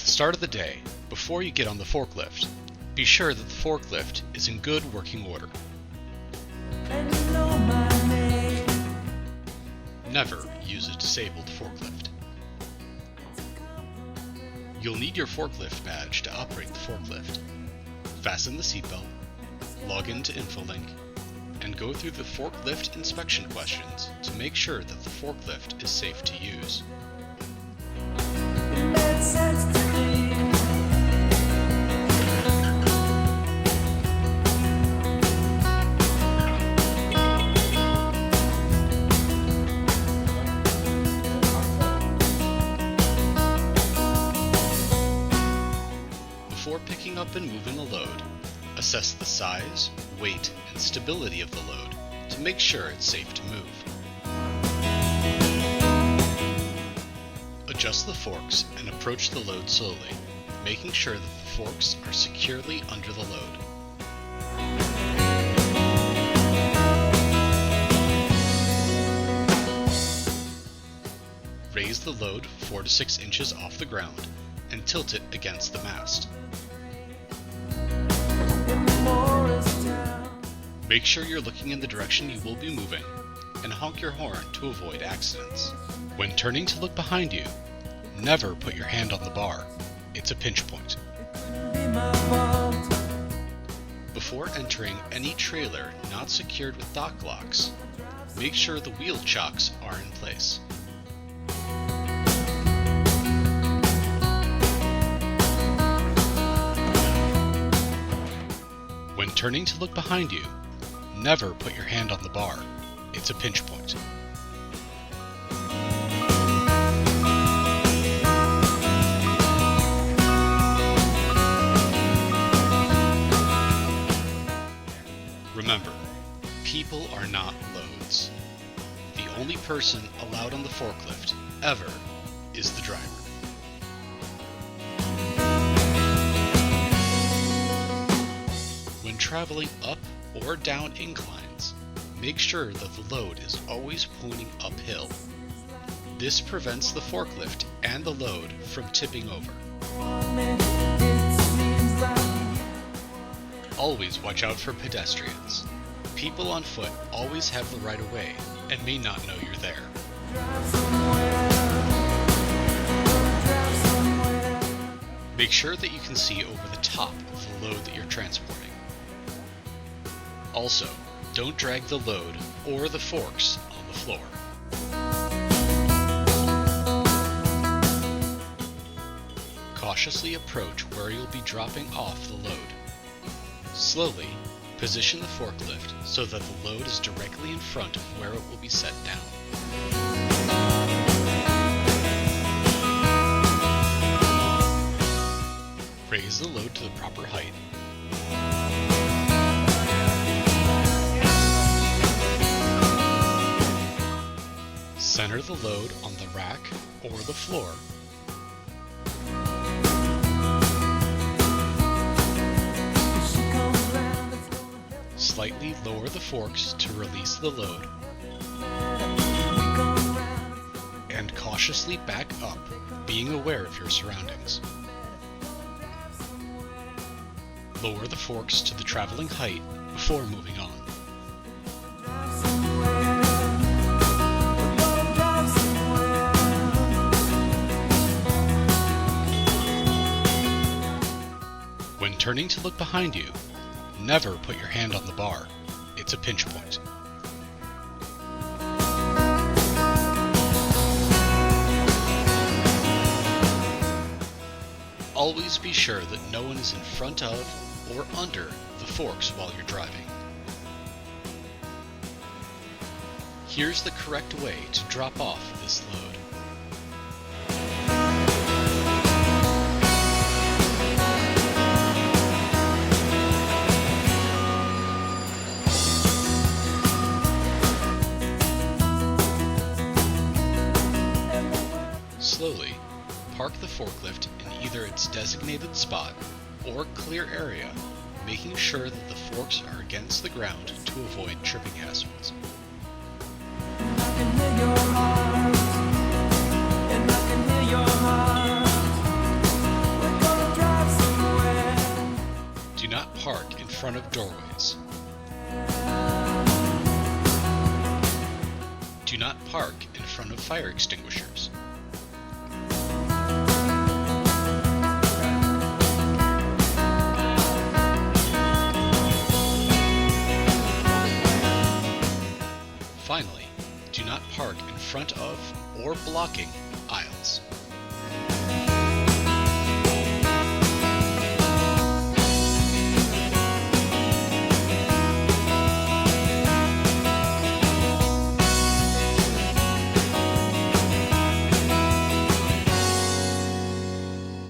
the start of the day, before you get on the forklift, be sure that the forklift is in good working order. Never use a disabled forklift. You'll need your forklift badge to operate the forklift. Fasten the seatbelt, log into InfoLink, and go through the forklift inspection questions to make sure that the forklift is safe to use. Before picking up and moving the load, assess the size, weight, and stability of the load to make sure it's safe to move. Adjust the forks and approach the load slowly, making sure that the forks are securely under the load. Raise the load 4 to 6 inches off the ground and tilt it against the mast. Make sure you're looking in the direction you will be moving, and honk your horn to avoid accidents. When turning to look behind you, never put your hand on the bar. It's a pinch point. Before entering any trailer not secured with dock locks, make sure the wheel chocks are in place. When turning to look behind you, never put your hand on the bar. It's a pinch point. Remember, people are not loads. The only person allowed on the forklift, ever, is the driver. When traveling up or down inclines, make sure that the load is always pointing uphill. This prevents the forklift and the load from tipping over. Always watch out for pedestrians. People on foot always have the right of way and may not know you're there. Make sure that you can see over the top of the load that you're transporting. Also, don't drag the load or the forks on the floor. Cautiously approach where you'll be dropping off the load. Slowly, position the forklift so that the load is directly in front of where it will be set down. Raise the load to the proper height. Center the load on the rack or the floor. Slightly lower the forks to release the load. And cautiously back up, being aware of your surroundings. Lower the forks to the traveling height before moving on. When turning to look behind you, never put your hand on the bar. It's a pinch point. Always be sure that no one is in front of or under the forks while you're driving. Here's the correct way to drop off this load. Slowly, park the forklift in either its designated spot or clear area, making sure that the forks are against the ground to avoid tripping hazards. park in front of doorways. Do not park in front of fire extinguishers. Finally, do not park in front of or blocking